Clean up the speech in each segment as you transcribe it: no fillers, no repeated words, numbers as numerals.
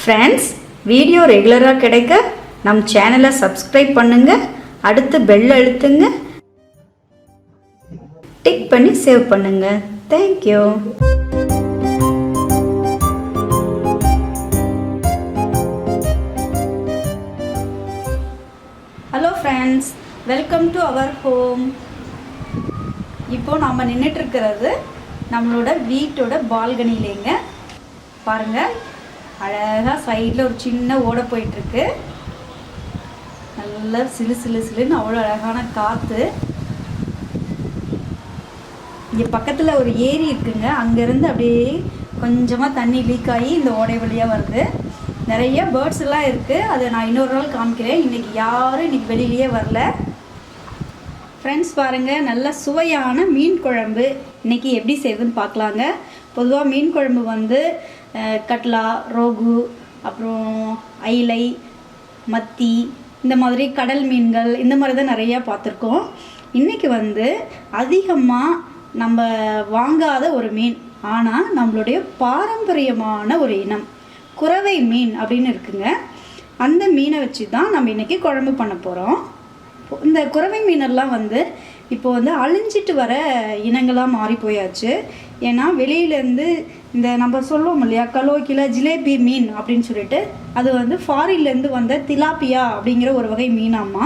Friends, video ரெகுலராக கிடைக்க நம் சேனலை சப்ஸ்கிரைப் பண்ணுங்க, அடுத்து பெல் அழுத்துங்க, டிக் பண்ணி சேவ் பண்ணுங்க. Thank you. Hello friends, welcome to our home. இப்போ நாம் நின்றுட்டுருக்கிறது நம்மளோட வீட்டோட பால்கனிலேங்க. பாருங்கள், அழகாக சைடில் ஒரு சின்ன ஓடை போயிட்டுருக்கு. நல்லா சிலு சிலு சிலுன்னு அவ்வளோ அழகான காற்று. இங்கே பக்கத்தில் ஒரு ஏரி இருக்குங்க. அங்கேருந்து அப்படியே கொஞ்சமாக தண்ணி லீக் ஆகி இந்த ஓடை வழியாக வருது. நிறைய பேர்ட்ஸ் எல்லாம் இருக்குது. அதை நான் இன்னொரு நாள் காமிக்கிறேன். இன்றைக்கி யாரும் இன்றைக்கி வெளியிலேயே வரல. ஃப்ரெண்ட்ஸ் பாருங்கள், நல்ல சுவையான மீன் குழம்பு இன்றைக்கி எப்படி செய்யுதுன்னு பார்க்கலாங்க. பொதுவாக மீன் குழம்பு கட்லா, ரோகு, அப்புறம் ஐலை, மத்தி, இந்த மாதிரி கடல் மீன்கள் இந்த மாதிரி தான் நிறையா பார்த்துருக்கோம். இன்றைக்கி அதிகமாக நம்ம வாங்காத ஒரு மீன், ஆனால் நம்மளுடைய பாரம்பரியமான ஒரு இனம் குறவை மீன் அப்படின்னு இருக்குங்க. அந்த மீனை வச்சு தான் நம்ம இன்றைக்கி குழம்பு பண்ண போகிறோம். இந்த குறவை மீனெல்லாம் இப்போ அழிஞ்சிட்டு வர இனங்களாக மாறி போயாச்சு. ஏன்னா வெளியிலேருந்து இந்த நம்ம சொல்லுவோம் இல்லையா, கலோக்கில ஜிலேபி மீன் அப்படின்னு சொல்லிட்டு, அது ஃபாரின்லேருந்து வந்த திலாப்பியா அப்படிங்கிற ஒரு வகை மீனாம்மா.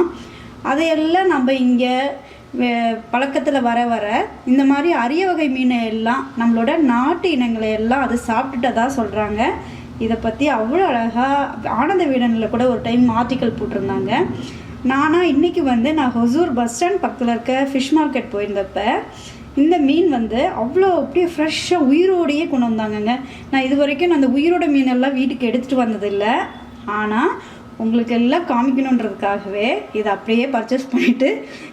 அதையெல்லாம் நம்ம இங்கே பழக்கத்தில் வர வர இந்த மாதிரி அரிய வகை மீனை எல்லாம் நம்மளோட நாட்டு இனங்களை எல்லாம் அது சாப்பிட்டுட்டதா சொல்கிறாங்க. இதை பற்றி அவ்வளோ அழகாக ஆனந்த விகடனில் கூட ஒரு டைம் ஆர்டிக்கல் போட்டிருந்தாங்க. இன்றைக்கி நான் ஹொசூர் பஸ் ஸ்டாண்ட் பக்கத்தில் இருக்க ஃபிஷ் மார்க்கெட் போயிருந்தப்ப இந்த மீன் அவ்வளோ அப்படியே ஃப்ரெஷ்ஷாக உயிரோடையே கொண்டு வந்தாங்கங்க. நான் இது வரைக்கும் அந்த உயிரோட மீனெல்லாம் வீட்டுக்கு எடுத்துகிட்டு வந்ததில்லை. ஆனால் உங்களுக்கு எல்லாம் காமிக்கணுன்றதுக்காகவே இதை அப்படியே பர்ச்சேஸ் பண்ணிவிட்டு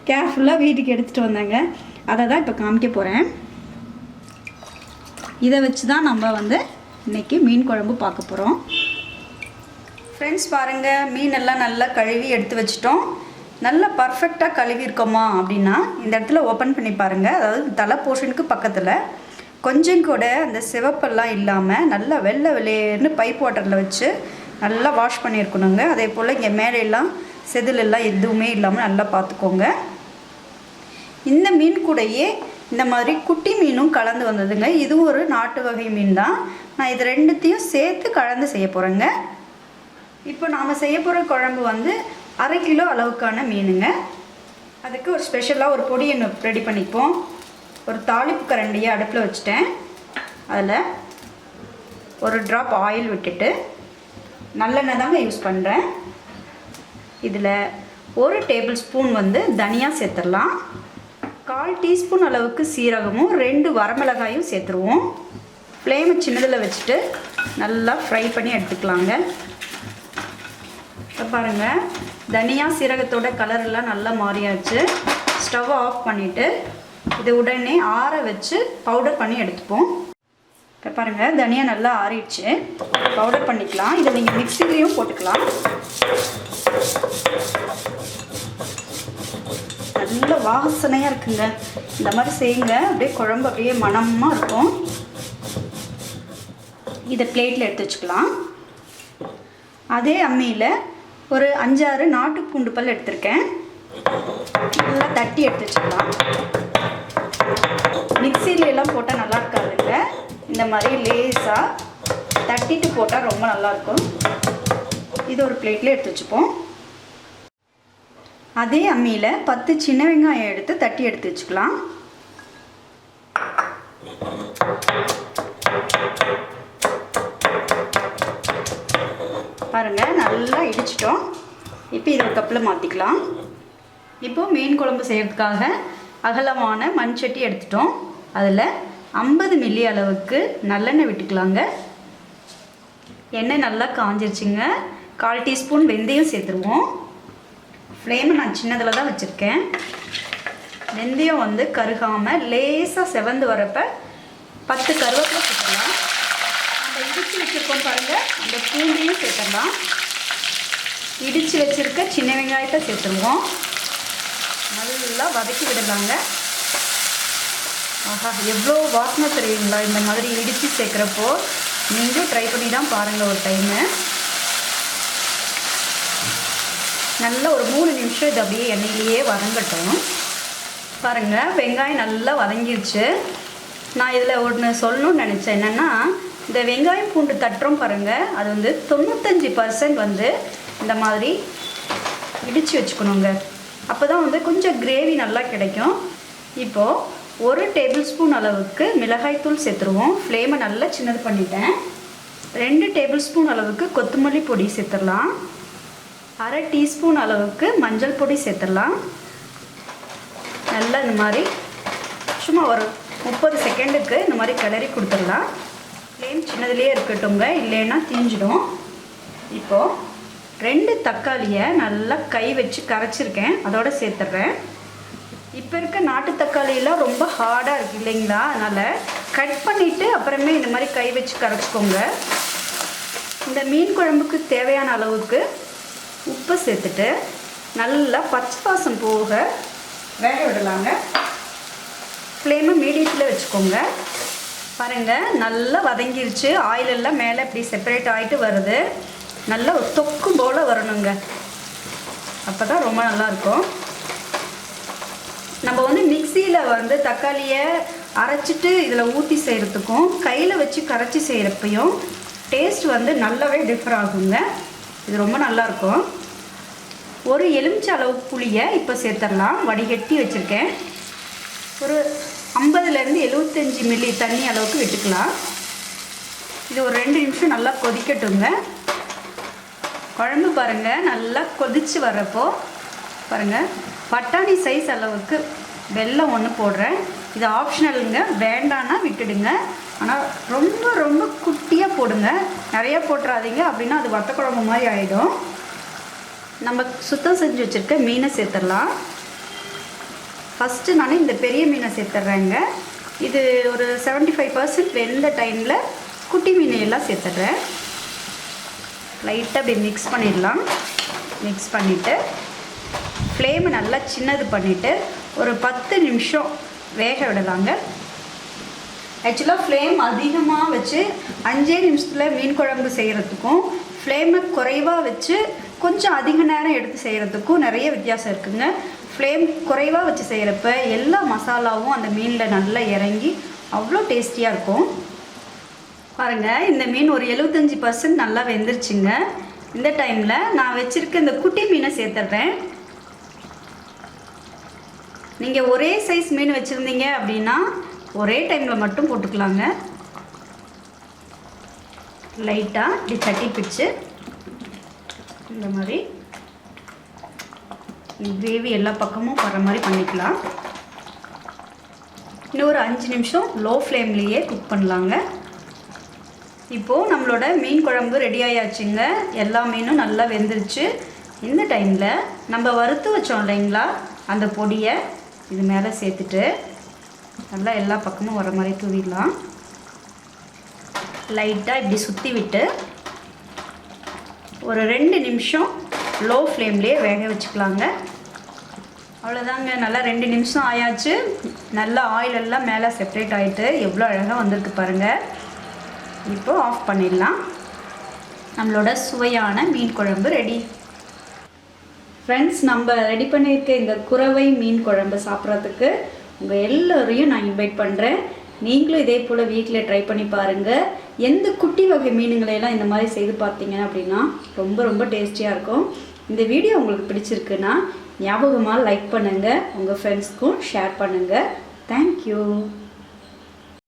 கேர்ஃபுல்லாக வீட்டுக்கு எடுத்துகிட்டு வந்தாங்க. அதை தான் இப்போ காமிக்க போகிறேன். இதை வச்சு தான் நம்ம இன்றைக்கி மீன் குழம்பு பார்க்க போகிறோம். ஃப்ரெண்ட்ஸ் பாருங்கள், மீனெல்லாம் நல்லா கழுவி எடுத்து வச்சிட்டோம். நல்லா பர்ஃபெக்டாக கழுவி இருக்கோமா அப்படின்னா இந்த இடத்துல ஓப்பன் பண்ணி பாருங்கள். அதாவது தலை போர்ஷனுக்கு பக்கத்தில் கொஞ்சம் கூட அந்த சிவப்பெல்லாம் இல்லாமல் நல்லா வெள்ளை வெளியேன்னு பைப் வாட்டரில் வச்சு நல்லா வாஷ் பண்ணியிருக்கணுங்க. அதே போல் இங்கே மேலெல்லாம் செதிலெல்லாம் எதுவுமே இல்லாமல் நல்லா பார்த்துக்கோங்க. இந்த மீன் கூடயே இந்த மாதிரி குட்டி மீனும் கலந்து வந்ததுங்க. இதுவும் ஒரு நாட்டு வகை மீன் தான். நான் இது ரெண்டுத்தையும் சேர்த்து கலந்து செய்ய போகிறேங்க. இப்போ நாம் செய்ய போகிற குழம்பு 1/2 கிலோ அளவுக்கான மீனுங்க. அதுக்கு ஒரு ஸ்பெஷலாக ஒரு பொடி ரெடி பண்ணிப்போம். ஒரு தாளிப்பு கரண்டியை அடுப்பில் வச்சுட்டேன். அதில் ஒரு ட்ராப் ஆயில் விட்டுட்டு நல்லெண்ணெய் தாங்க யூஸ் பண்ணுறேன். இதில் 1 டேபிள் ஸ்பூன் தனியா சேர்த்துடலாம். 1/4 டீஸ்பூன் அளவுக்கு சீரகமும் 2 வரமிளகாயும் சேர்த்துருவோம். ஃப்ளேமை சின்னதில் வச்சுட்டு நல்லா ஃப்ரை பண்ணி எடுத்துக்கலாங்க. இப்போ பாருங்கள், தனியா சீரகத்தோட கலரெல்லாம் நல்லா மாறியாச்சு. ஸ்டவ்வை ஆஃப் பண்ணிவிட்டு இதை உடனே ஆற வச்சு பவுடர் பண்ணி எடுத்துப்போம். இப்போ பாருங்கள், தனியா நல்லா ஆறிடுச்சு. பவுடர் பண்ணிக்கலாம். இதை நீங்கள் மிக்சிலையும் போட்டுக்கலாம். நல்ல வாசனையாக இருக்குங்க. இந்த மாதிரி செய்யுங்க, அப்படியே குழம்பு அப்படியே மணமாக இருக்கும். இதை பிளேட்டில் எடுத்து வச்சுக்கலாம். அதே அம்மியில் ஒரு 5-6 நாட்டு பூண்டு பல் எடுத்திருக்கேன். நல்லா தட்டி எடுத்து வச்சுக்கலாம். மிக்சிலெல்லாம் போட்டால் நல்லா இருக்காதுங்க. இந்த மாதிரி லேஸாக தட்டிட்டு போட்டால் ரொம்ப நல்லாயிருக்கும். இது ஒரு பிளேட்டில் எடுத்து வச்சுப்போம். அதே அம்மியில் 10 சின்ன வெங்காயம் எடுத்து தட்டி எடுத்து வச்சுக்கலாம். பாருங்கள், நல்லா இடிச்சிட்டோம். இப்போ இதை ஒரு கப்பில் மாற்றிக்கலாம். இப்போது மீன் குழம்பு செய்கிறதுக்காக அகலமான மண் சட்டி எடுத்துட்டோம். அதில் 50 மில்லி அளவுக்கு நல்லெண்ணெய் விட்டுக்கலாங்க. எண்ணெய் நல்லா காஞ்சிருச்சுங்க. 1/4 டீஸ்பூன் வெந்தயம் சேர்த்துருவோம். ஃப்ளேமை நான் சின்னதில் தான் வச்சுருக்கேன். வெந்தயம் கருகாமல் லேசாக செவந்து வரப்போ 10 கருவேப்பிலை சேர்த்துக்கலாம். நம்ம இடித்து வச்சுருக்கோம் பாருங்கள், அந்த பூண்டையும் சேர்த்துடலாம். இடித்து வச்சுருக்க சின்ன வெங்காயத்தை சேர்த்துருவோம். நல்லா வதக்கி விடலாங்க. ஆஹா, எவ்வளோ வாசனை தெரியுங்களா! இந்த மாதிரி இடித்து சேர்க்குறப்போ நீங்களும் ட்ரை பண்ணி தான் பாருங்கள் ஒரு டைமு. நல்லா ஒரு 3 நிமிஷம் இது அப்படியே எண்ணெயிலேயே வதங்கட்டும். பாருங்கள், வெங்காயம் நல்லா வதங்கிருச்சு. நான் இதில் ஒன்று சொல்லணும்னு நினச்சேன். என்னென்னா, இந்த வெங்காயம் பூண்டு தட்டுறோம் பாருங்கள், அது வந்து 95% வந்து இந்த மாதிரி இடித்து வச்சுக்கணுங்க. அப்போ தான் வந்து கொஞ்சம் கிரேவி நல்லா கிடைக்கும். இப்போது 1 டேபிள் ஸ்பூன் அளவுக்கு மிளகாய்த்தூள் சேர்த்துருவோம். ஃப்ளேமை நல்லா சின்னது பண்ணிட்டேன். 2 டேபிள் ஸ்பூன் அளவுக்கு கொத்தமல்லி பொடி சேர்த்துடலாம். 1/2 டீஸ்பூன் அளவுக்கு மஞ்சள் பொடி சேர்த்துடலாம். நல்லா இந்த மாதிரி சும்மா ஒரு 30 செகண்டுக்கு இந்த மாதிரி கிளறி கொடுத்துடலாம். ஃப்ளேம் சின்னதுலேயே இருக்கட்டுங்க, இல்லைன்னா தீஞ்சிடும். இப்போது 2 தக்காளியை நல்லா கை வச்சு கரைச்சிருக்கேன், அதோடு சேர்த்துட்றேன். இப்போ இருக்க நாட்டு தக்காளியெல்லாம் ரொம்ப ஹார்டாக இருக்குது இல்லைங்களா, அதனால் கட் பண்ணிவிட்டு அப்புறமே இந்த மாதிரி கை வச்சு கரைச்சிக்கோங்க. இந்த மீன் குழம்புக்கு தேவையான அளவுக்கு உப்பு சேர்த்துட்டு நல்லா பச்சை வாசம் போக வேக விடலாங்க. ஃப்ளேமை மீடியத்தில் வச்சுக்கோங்க. பாருங்கள், நல்லா வதங்கிருச்சு. ஆயிலெல்லாம் மேலே இப்படி செப்பரேட் ஆகிட்டு வருது. நல்லா ஒரு தொக்கு போல் வரணுங்க, அப்போ தான் ரொம்ப நல்லாயிருக்கும். நம்ம வந்து மிக்சியில் வந்து தக்காளியை அரைச்சிட்டு இதில் ஊற்றி செய்கிறதுக்கும் கையில் வச்சு கரைச்சி செய்கிறப்பையும் டேஸ்ட் வந்து நல்லாவே டிஃபர் ஆகுங்க. இது ரொம்ப நல்லாயிருக்கும். ஒரு எலுமிச்சை அளவு புளியை இப்போ சேர்த்துடலாம். வடிகட்டி வச்சுருக்கேன். ஒரு 50லேருந்து 75 மில்லி தண்ணி அளவுக்கு விட்டுக்கலாம். இது ஒரு 2 நிமிஷம் நல்லா கொதிக்கட்டுங்க. குழம்பு பாருங்கள், நல்லா கொதித்து வர்றப்போ பாருங்கள், பட்டாணி சைஸ் அளவுக்கு வெல்லம் ஒன்று போடுறேன். இது ஆப்ஷனலுங்க, வேண்டான்னா விட்டுடுங்க. ஆனால் ரொம்ப ரொம்ப குட்டியாக போடுங்க, நிறையா போட்டுறாதீங்க, அப்படின்னா அது வத்த குழம்பு மாதிரி ஆகிடும். நம்ம சுத்தம் செஞ்சு வச்சுருக்க மீனை சேர்த்துடலாம். ஃபஸ்ட்டு நான் இந்த பெரிய மீனை சேர்த்துட்றேங்க. இது ஒரு 75% வெந்த டைமில் குட்டி மீனையெல்லாம் சேர்த்துட்றேன். லைட்டாக அப்படி மிக்ஸ் பண்ணிடலாம். மிக்ஸ் பண்ணிவிட்டு ஃப்ளேமை நல்லா சின்னது பண்ணிவிட்டு ஒரு 10 நிமிஷம் வேக விடலாங்க. ஆக்சுவலாக ஃப்ளேம் அதிகமாக வச்சு 5 நிமிஷத்தில் மீன் குழம்பு செய்கிறதுக்கும் ஃப்ளேமை குறைவாக வச்சு கொஞ்சம் அதிக நேரம் எடுத்து செய்கிறதுக்கும் நிறைய வித்தியாசம் இருக்குதுங்க. ஃப்ளேம் குறைவாக வச்சு செய்கிறப்ப எல்லா மசாலாவும் அந்த மீனில் நல்லா இறங்கி அவ்வளோ டேஸ்டியாக இருக்கும். பாருங்கள், இந்த மீன் ஒரு 75% நல்லா வெந்துருச்சுங்க. இந்த டைமில் நான் வச்சுருக்க இந்த குட்டி மீனை சேர்த்துட்றேன். நீங்கள் ஒரே சைஸ் மீன் வச்சுருந்தீங்க அப்படின்னா ஒரே டைமில் மட்டும் போட்டுக்கலாங்க. லைட்டாக இப்படி தட்டி பிடிச்சு இந்த மாதிரி கிரேவி எல்லா பக்கமும் வர மாதிரி பண்ணிக்கலாம். இன்னும் ஒரு 5 நிமிஷம் லோ ஃப்ளேம்லேயே குக் பண்ணலாங்க. இப்போது நம்மளோட மீன் குழம்பு ரெடி ஆயாச்சுங்க. எல்லா மீனும் நல்லா வெந்துருச்சு. இந்த டைமில் நம்ம வறுத்து வச்சோம் இல்லைங்களா, அந்த பொடியை இது மேலே சேர்த்துட்டு நல்லா எல்லா பக்கமும் வர மாதிரி தூவிடலாம். லைட்டாக இப்படி சுற்றி விட்டு ஒரு 2 நிமிஷம் லோ ஃப்ளேம்லேயே வேக வச்சுக்கலாங்க. அவ்வளோதாங்க, நல்லா 2 நிமிஷம் ஆயாச்சு. நல்லா ஆயில் எல்லாம் மேலே செப்ரேட் ஆகிட்டு எவ்வளோ அழகாக வந்திருக்கு பாருங்கள். இப்போது ஆஃப் பண்ணிடலாம். நம்மளோட சுவையான மீன் குழம்பு ரெடி. ஃப்ரெண்ட்ஸ், நம்ம ரெடி பண்ணியிருக்க இந்த குறவை மீன் குழம்பு சாப்பிட்றதுக்கு உங்கள் எல்லோரையும் நான் இன்வைட் பண்ணுறேன். நீங்களும் இதே போல் வீட்டில் ட்ரை பண்ணி பாருங்கள். எந்த குட்டி வகை மீனுங்களையெல்லாம் இந்த மாதிரி செய்து பார்த்தீங்க அப்படின்னா ரொம்ப ரொம்ப டேஸ்டியாக இருக்கும். இந்த வீடியோ உங்களுக்கு பிடிச்சிருக்குன்னா ஞாபகமாக லைக் பண்ணுங்கள், உங்கள் ஃப்ரெண்ட்ஸ்க்கும் ஷேர் பண்ணுங்கள். தேங்க்யூ.